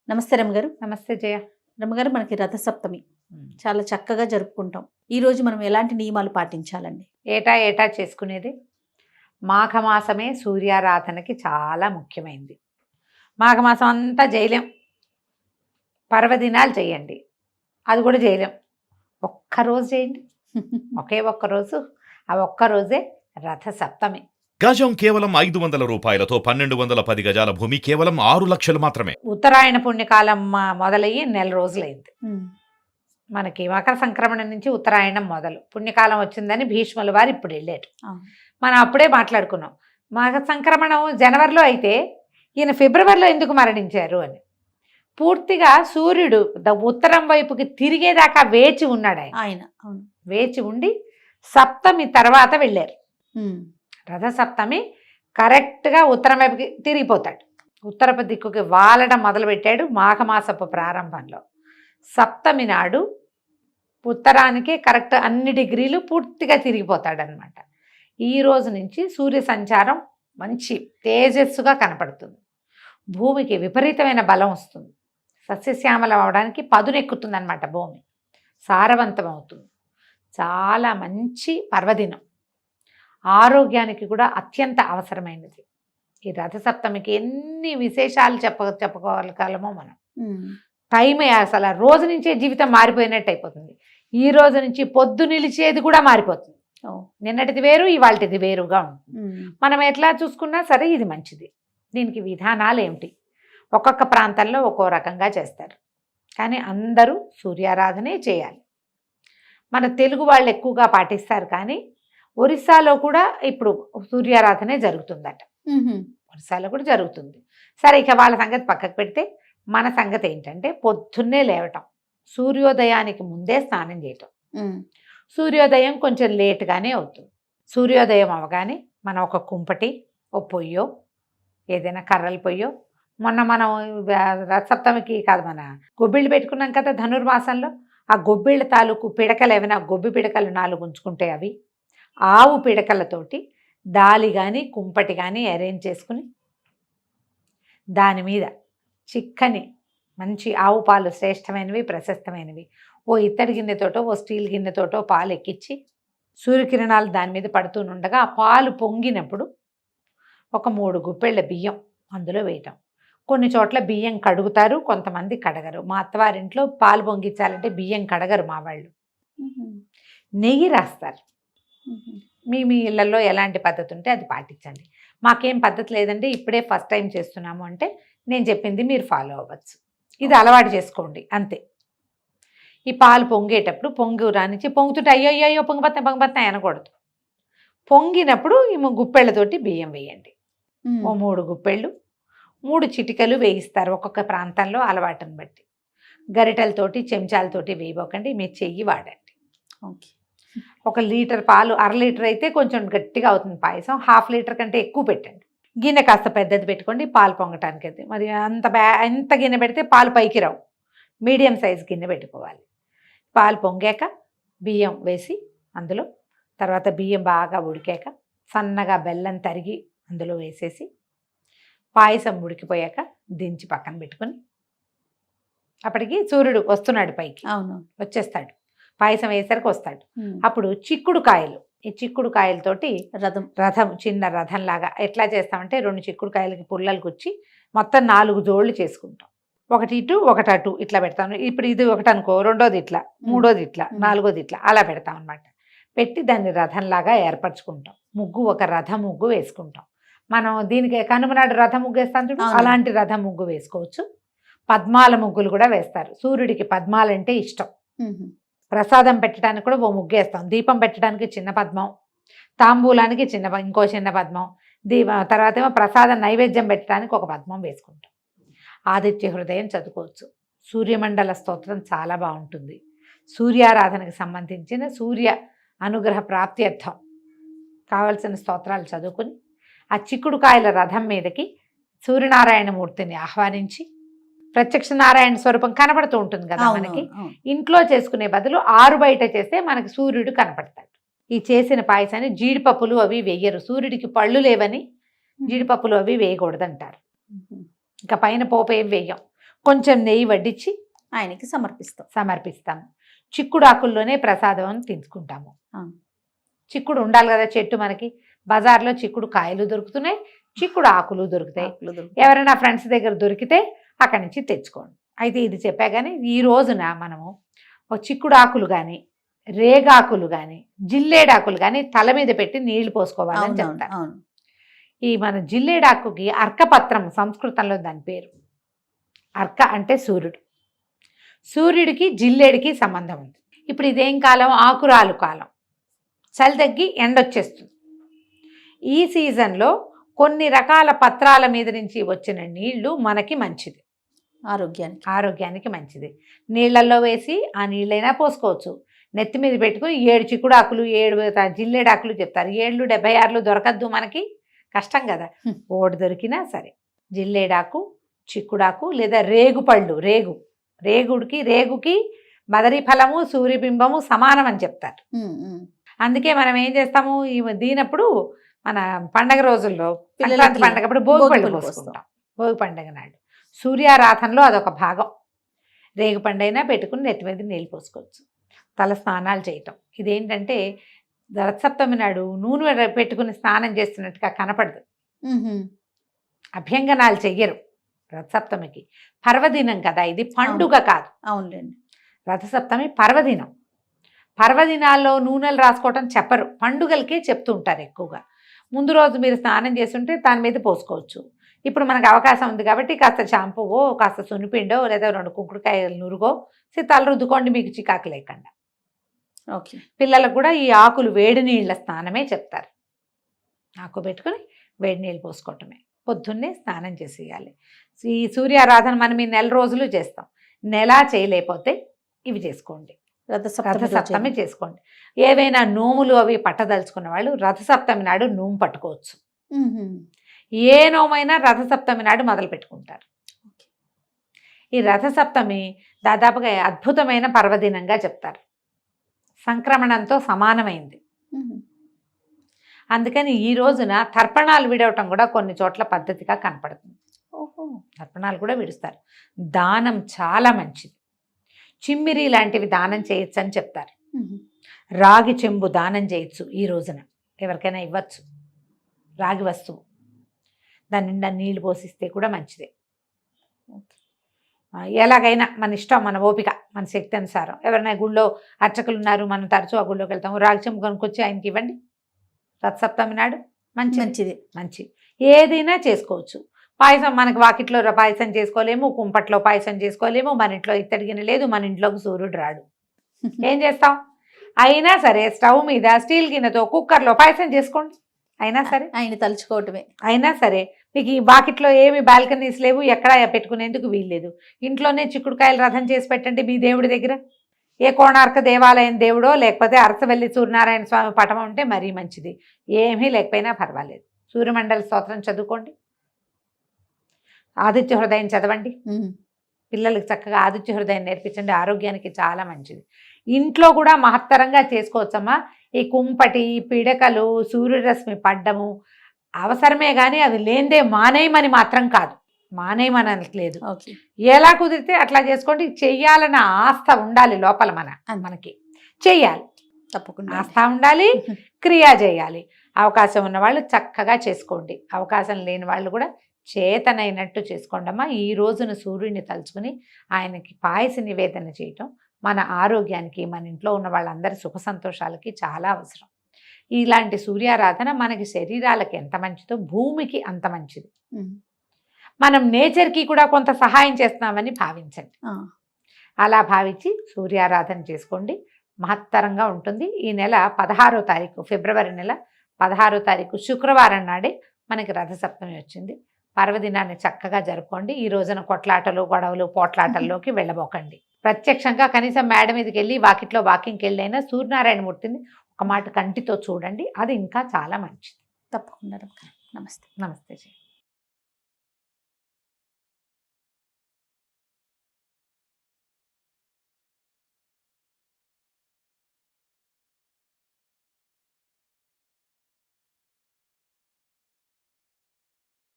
నమస్తే రమ్మగారు. నమస్తే జయ. రమ్మగారు, మనకి రథసప్తమి చాలా చక్కగా జరుపుకుంటాం. ఈ రోజు మనం ఎలాంటి నియమాలు పాటించాలండి? ఏటా చేసుకునేది మాఘమాసమే సూర్యారాధనకి చాలా ముఖ్యమైనది. మాఘమాసం అంతా చేయలేం, పర్వదినాలు చేయండి, అది కూడా చేయలేం. ఒక్కరోజు చేయండి, ఒకే ఒక్కరోజు, ఆ ఒక్కరోజే రథసప్తమి. గజం కేవలం 500 రూపాయలతో 1210 గజాల భూమి కేవలం 6 లక్షలు మాత్రమే. ఉత్తరాయణ పుణ్యకాలం మొదలయ్యి నెల రోజులైంది. మనకి మకర సంక్రమణ నుంచి ఉత్తరాయణం మొదలు, పుణ్యకాలం వచ్చిందని భీష్ముల వారు ఇప్పుడు వెళ్ళారు. మనం అప్పుడే మాట్లాడుకున్నాం, మకర సంక్రమణం జనవరిలో అయితే ఈయన ఫిబ్రవరిలో ఎందుకు మరణించారు అని. పూర్తిగా సూర్యుడు ఉత్తరం వైపుకి తిరిగేదాకా వేచి ఉన్నాడు ఆయన. వేచి ఉండి సప్తమి తర్వాత వెళ్ళారు. రథసప్తమి కరెక్ట్గా ఉత్తరం వైపుకి తిరిగిపోతాడు, ఉత్తరపు దిక్కుకి వాలడం మొదలుపెట్టాడు మాఘమాసపు ప్రారంభంలో. సప్తమి నాడు ఉత్తరానికి కరెక్ట్ అన్ని డిగ్రీలు పూర్తిగా తిరిగిపోతాడనమాట. ఈ రోజు నుంచి సూర్య సంచారం మంచి తేజస్సుగా కనపడుతుంది, భూమికి విపరీతమైన బలం వస్తుంది, సస్యశ్యామలం అవడానికి పదునెక్కుతుంది అనమాట, భూమి సారవంతం అవుతుంది. చాలా మంచి పర్వదినం, ఆరోగ్యానికి కూడా అత్యంత అవసరమైనది. ఈ రథసప్తమికి ఎన్ని విశేషాలు చెప్పుకోగలమో మనం. టైమే అసలు రోజు నుంచే జీవితం మారిపోయినట్టు అయిపోతుంది. ఈ రోజు నుంచి పొద్దు నిలిచేది కూడా మారిపోతుంది. నిన్నటిది వేరు, ఇవాళది వేరుగా ఉంటుంది. మనం ఎట్లా చూసుకున్నా సరే ఇది మంచిది. దీనికి విధానాలు ఏమిటి? ఒక్కొక్క ప్రాంతంలో ఒక్కో రకంగా చేస్తారు, కానీ అందరూ సూర్యారాధనే చేయాలి. మన తెలుగు వాళ్ళు ఎక్కువగా పాటిస్తారు, కానీ ఒరిస్సాలో కూడా ఇప్పుడు సూర్యారాధనే జరుగుతుందట. ఒరిస్సాలో కూడా జరుగుతుంది. సరే, ఇక వాళ్ళ సంగతి పక్కకు పెడితే మన సంగతి ఏంటంటే పొద్దున్నే లేవటం, సూర్యోదయానికి ముందే స్నానం చేయటం. సూర్యోదయం కొంచెం లేటుగానే అవుతుంది. సూర్యోదయం అవగానే మనం ఒక కుంపటి, ఓ పొయ్యో, ఏదైనా కర్రల పొయ్యో, మొన్న మనం రథసప్తమికి కాదు మన గొబ్బిళ్ళు పెట్టుకున్నాం కదా ధనుర్మాసంలో, ఆ గొబ్బిళ్ళ తాలూకు పిడకలు ఏమైనా గొబ్బి పిడకలు 4 ఉంచుకుంటే అవి ఆవు పిడకలతోటి దాలి కానీ కుంపటి కానీ అరేంజ్ చేసుకుని దాని మీద చిక్కని మంచి ఆవు పాలు శ్రేష్టమైనవి, ప్రశస్తమైనవి, ఓ ఇత్తడి గిన్నెతోటో ఓ స్టీల్ గిన్నెతోటో పాలు ఎక్కించి సూర్యకిరణాలు దాని మీద పడుతూనుండగా ఆ పాలు పొంగినప్పుడు ఒక 3 గుప్పెళ్ళ బియ్యం అందులో వేయటం. కొన్ని చోట్ల బియ్యం కడుగుతారు, కొంతమంది కడగరు. మా అత్తవారింట్లో పాలు పొంగించాలంటే బియ్యం కడగరు మా వాళ్ళు, నెయ్యి రాస్తారు. మీ ఇళ్లలో ఎలాంటి పద్ధతి ఉంటే అది పాటించండి. మాకేం పద్ధతి లేదండి, ఇప్పుడే ఫస్ట్ టైం చేస్తున్నాము అంటే నేను చెప్పింది మీరు ఫాలో అవ్వచ్చు. ఇది అలవాటు చేసుకోండి అంతే. ఈ పాలు పొంగేటప్పుడు పొంగు రానిచ్చి పొంగుతుంటే అయ్యో పొంగిపోతాయి అనకూడదు. పొంగినప్పుడు ఈ గుప్పెళ్ళతోటి బియ్యం వేయండి. ఓ 3 గుప్పెళ్ళు, 3 చిటికలు వేయిస్తారు ఒక్కొక్క ప్రాంతంలో అలవాటుని బట్టి. గరిటెలతోటి చెంచాలతోటి వేయబోకండి, మీ చెయ్యి వాడండి. ఓకే. 1 లీటర్ పాలు, 1/2 లీటర్ అయితే కొంచెం గట్టిగా అవుతుంది పాయసం, 1/2 లీటర్ కంటే ఎక్కువ పెట్టండి. గిన్నె కాస్త పెద్దది పెట్టుకోండి పాలు పొంగటానికి. అయితే మరి ఎంత గిన్నె పెడితే పాలు పైకి రావు, మీడియం సైజ్ గిన్నె పెట్టుకోవాలి. పాలు పొంగాక బియ్యం వేసి అందులో, తర్వాత బియ్యం బాగా ఉడికాక సన్నగా బెల్లం తరిగి అందులో వేసేసి పాయసం ఉడికిపోయాక దించి పక్కన పెట్టుకొని, అప్పటికి సూర్యుడు వస్తున్నాడు పైకి, వచ్చేస్తాడు, పాయసం వేసరికి వస్తాడు. అప్పుడు చిక్కుడు కాయలు, ఈ చిక్కుడు కాయలతోటి రథం చిన్న రథం లాగా ఎట్లా చేస్తామంటే 2 చిక్కుడు కాయలకి పుల్లలు గుచ్చి మొత్తం 4 జోళ్ళు చేసుకుంటాం. ఒకటి ఇటు ఒకటి అటు ఇట్లా పెడతాం. ఇప్పుడు ఇది ఒకటి అనుకో, రెండోది ఇట్లా, మూడోది ఇట్లా, నాలుగోది ఇట్లా అలా పెడతాం అనమాట. పెట్టి దాన్ని రథంలాగా ఏర్పరచుకుంటాం. ముగ్గు, ఒక రథ ముగ్గు వేసుకుంటాం. మనం దీనికి కనుమనాడు రథ ముగ్గు వేస్తాం చూడు, అలాంటి రథ ముగ్గు వేసుకోవచ్చు. పద్మాల ముగ్గులు కూడా వేస్తారు. సూర్యుడికి పద్మాలంటే ఇష్టం. ప్రసాదం పెట్టడానికి కూడా ఓ ముగ్గేస్తాం. దీపం పెట్టడానికి చిన్న పద్మం, తాంబూలానికి ఇంకో చిన్న పద్మం, తర్వాత ఏమో ప్రసాదం నైవేద్యం పెట్టడానికి ఒక పద్మం వేసుకుంటాం. ఆదిత్య హృదయం చదువుకోవచ్చు. సూర్యమండల స్తోత్రం చాలా బాగుంటుంది. సూర్యారాధనకు సంబంధించిన సూర్య అనుగ్రహ ప్రాప్త్యర్థం కావలసిన స్తోత్రాలు చదువుకుని ఆ చిక్కుడు కాయల రథం మీదకి సూర్యనారాయణమూర్తిని ఆహ్వానించి, ప్రత్యక్ష నారాయణ స్వరూపం కనపడుతూ ఉంటుంది కదా మనకి. ఇంట్లో చేసుకునే బదులు ఆరు బయట చేస్తే మనకి సూర్యుడు కనపడతాడు. ఈ చేసిన పాయసాన్ని జీడిపప్పులు అవి వేయరు, సూర్యుడికి పళ్ళు లేవని జీడిపప్పులు అవి వేయకూడదంటారు. ఇంకా పైన పోపు ఏం వేయం. కొంచెం నెయ్యి వడ్డించి ఆయనకి సమర్పిస్తాము. చిక్కుడు ఆకుల్లోనే ప్రసాదం అని తీసుకుంటాము. చిక్కుడు ఉండాలి కదా చెట్టు, మనకి బజార్లో చిక్కుడు కాయలు దొరుకుతున్నాయి, చిక్కుడు ఆకులు దొరుకుతాయి. ఎవరైనా ఫ్రెండ్స్ దగ్గర దొరికితే అక్కడి నుంచి తెచ్చుకోండి. అయితే ఇది చెప్పా కానీ ఈ రోజున మనము ఒక చిక్కుడు ఆకులు కానీ, రేగాకులు కానీ, జిల్లేడాకులు కానీ తల మీద పెట్టి నీళ్లు పోసుకోవాలని చెప్తారు. ఈ మన జిల్లేడాకుకి అర్కపత్రం సంస్కృతంలో దాని పేరు. అర్క అంటే సూర్యుడు, సూర్యుడికి జిల్లేడికి సంబంధం ఉంది. ఇప్పుడు ఇదేం కాలం? ఆకురాలు కాలం. చలి తగ్గి ఎండొచ్చేస్తుంది. ఈ సీజన్లో కొన్ని రకాల పత్రాల మీద నుంచి వచ్చిన నీళ్లు మనకి మంచిది, ఆరోగ్యానికి మంచిది. నీళ్లలో వేసి ఆ నీళ్ళైనా పోసుకోవచ్చు. నెత్తి మీద పెట్టుకుని 7 చిక్కుడు ఆకులు, 7 జిల్లేడాకులు చెప్తారు. 7 76 దొరకద్దు, మనకి కష్టం కదా. ఓడి దొరికినా సరే జిల్లేడాకు, చిక్కుడాకు లేదా రేగుపళ్ళు, రేగుకి మదరి ఫలము సూర్యబింబము సమానం అని చెప్తారు. అందుకే మనం ఏం చేస్తాము, దీనప్పుడు మన పండగ రోజుల్లో సంక్రాంతి పండగప్పుడు భోగి పళ్ళు పోసుకుంటాం. భోగి పండగ నాడు సూర్యారాధనలో అదొక భాగం. రేగు పండైనా పెట్టుకుని నెత్తి మీద నీళ్ళు పోసుకోవచ్చు. తల స్నానాలు చేయటం ఇదేంటంటే రథసప్తమి నాడు నూనె పెట్టుకుని స్నానం చేస్తున్నట్టుగా కనపడదు. అభ్యంగనాలు చెయ్యరు రథసప్తమికి. పర్వదినం కదా ఇది, పండుగ కాదు. అవునులేండి. రథసప్తమి పర్వదినం. పర్వదినాల్లో నూనెలు రాసుకోవటం చెప్పరు, పండుగలకే చెప్తుంటారు ఎక్కువగా. ముందు రోజు మీరు స్నానం చేస్తుంటే దాని మీద పోసుకోవచ్చు. ఇప్పుడు మనకు అవకాశం ఉంది కాబట్టి కాస్త షాంపువో, కాస్త సున్నిపిండో, లేదా 2 కుంకుడుకాయలు నురుగో తల రుద్దుకోండి, మీకు చికాకు లేకుండా. ఓకే. పిల్లలకు కూడా ఈ ఆకులు వేడి నీళ్ళ స్నానమే చెప్తారు. ఆకు పెట్టుకుని వేడి నీళ్ళు పోసుకోవటమే. పొద్దున్నే స్నానం చేసేయాలి. ఈ సూర్యారాధన మనం ఈ 4 రోజులు చేస్తాం. నెల చేయలేకపోతే ఇవి చేసుకోండి, రథసప్తమి చేసుకోండి. ఏవైనా నోములు అవి పట్టదలుచుకున్న వాళ్ళు రథసప్తమి నాడు నోము పట్టుకోవచ్చు. ఏ నోమైనా రథసప్తమి నాడు మొదలు పెట్టుకుంటారు. ఈ రథసప్తమి దాదాపుగా అద్భుతమైన పర్వదినంగా చెప్తారు. సంక్రమణంతో సమానమైంది. అందుకని ఈ రోజున తర్పణాలు విడవటం కూడా కొన్ని చోట్ల పద్ధతిగా కనపడుతుంది. తర్పణాలు కూడా విడుస్తారు. దానం చాలా మంచిది. చిమ్మిరి లాంటివి దానం చేయొచ్చు అని చెప్తారు. రాగి చెంబు దానం చేయొచ్చు ఈ రోజున, ఎవరికైనా ఇవ్వచ్చు. రాగి వస్తువు దాని నిండా నీళ్లు పోసిస్తే కూడా మంచిదే. ఎలాగైనా మన ఇష్టం, మన ఓపిక, మన శక్తి అనుసారం. ఎవరైనా గుళ్ళో అర్చకులు ఉన్నారు, మనం తరచూ ఆ గుళ్ళోకి వెళ్తాము, రాగి చెంబు కొనుక్కొచ్చి ఆయనకి ఇవ్వండి. రథసప్తమి నాడు మంచి ఏదైనా చేసుకోవచ్చు. పాయసం మనకు వాకిట్లో పాయసం చేసుకోలేము, కుంపట్లో పాయసం చేసుకోలేము, మన ఇంట్లో ఇత్తడి గిన్నె లేదు, మన ఇంట్లోకి సూర్యుడు రాడు. ఏం చేస్తాం? అయినా సరే స్టవ్ మీద స్టీల్ గిన్నెతో కుక్కర్లో పాయసం చేసుకోండి. అయినా సరే ఆయన తలుచుకోవటమే. అయినా సరే మీకు ఈ బాకెట్లో ఏమి బాల్కనీస్ లేవు, ఎక్కడ పెట్టుకునేందుకు వీల్లేదు, ఇంట్లోనే చిక్కుడుకాయలు రథం చేసి పెట్టండి మీ దేవుడి దగ్గర. ఏ కోణార్క దేవాలయం దేవుడో లేకపోతే అరసవల్లి సూర్యనారాయణ స్వామి పటం ఉంటే మరీ మంచిది. ఏమీ లేకపోయినా పర్వాలేదు. సూర్యమండల స్తోత్రం చదువుకోండి, ఆదిత్య హృదయం చదవండి. పిల్లలకి చక్కగా ఆదిత్య హృదయం నేర్పించండి, ఆరోగ్యానికి చాలా మంచిది. ఇంట్లో కూడా మహత్తరంగా చేసుకోవచ్చమ్మా. ఈ కుంపటి, పిడకలు, సూర్యరశ్మి పడ్డము అవసరమే కానీ అవి లేనిదే మానేయమని మాత్రం కాదు, మానేయమనట్లేదు. ఎలా కుదిరితే అట్లా చేసుకోండి. చెయ్యాలన్న ఆస్థ ఉండాలి లోపల, మనకి చెయ్యాలి, తప్పకుండా ఆస్థ ఉండాలి, క్రియ చేయాలి. అవకాశం ఉన్న వాళ్ళు చక్కగా చేసుకోండి, అవకాశం లేని వాళ్ళు కూడా చేతనైనట్టు చేసుకోండి అమ్మా. ఈ రోజున సూర్యుడిని తలుచుకుని ఆయనకి పాయస నివేదన చేయటం మన ఆరోగ్యానికి, మన ఇంట్లో ఉన్న వాళ్ళందరి సుఖ సంతోషాలకి చాలా అవసరం. ఇలాంటి సూర్యారాధన మనకి శరీరాలకి ఎంత మంచిదో భూమికి అంత మంచిది. మనం నేచర్కి కూడా కొంత సహాయం చేస్తున్నామని భావించండి. అలా భావించి సూర్యారాధన చేసుకోండి, మహత్తరంగా ఉంటుంది. ఈ నెల 16వ తారీఖు, ఫిబ్రవరి నెల 16వ తారీఖు శుక్రవారం నాడే మనకి రథసప్తమి వచ్చింది. పర్వదినాన్ని చక్కగా జరుపుకోండి. ఈ రోజున కొట్లాటలు, గొడవలు, పోట్లాటల్లోకి వెళ్ళబోకండి. ప్రత్యక్షంగా కనీసం మేడ మీదకి వెళ్ళి వాకిట్లో వాకింగ్కి వెళ్ళైనా సూర్యనారాయణ మూర్తిని ఒక మాట కంటితో చూడండి, అది ఇంకా చాలా మంచిది. తప్పకుండా. నమస్తే. నమస్తే.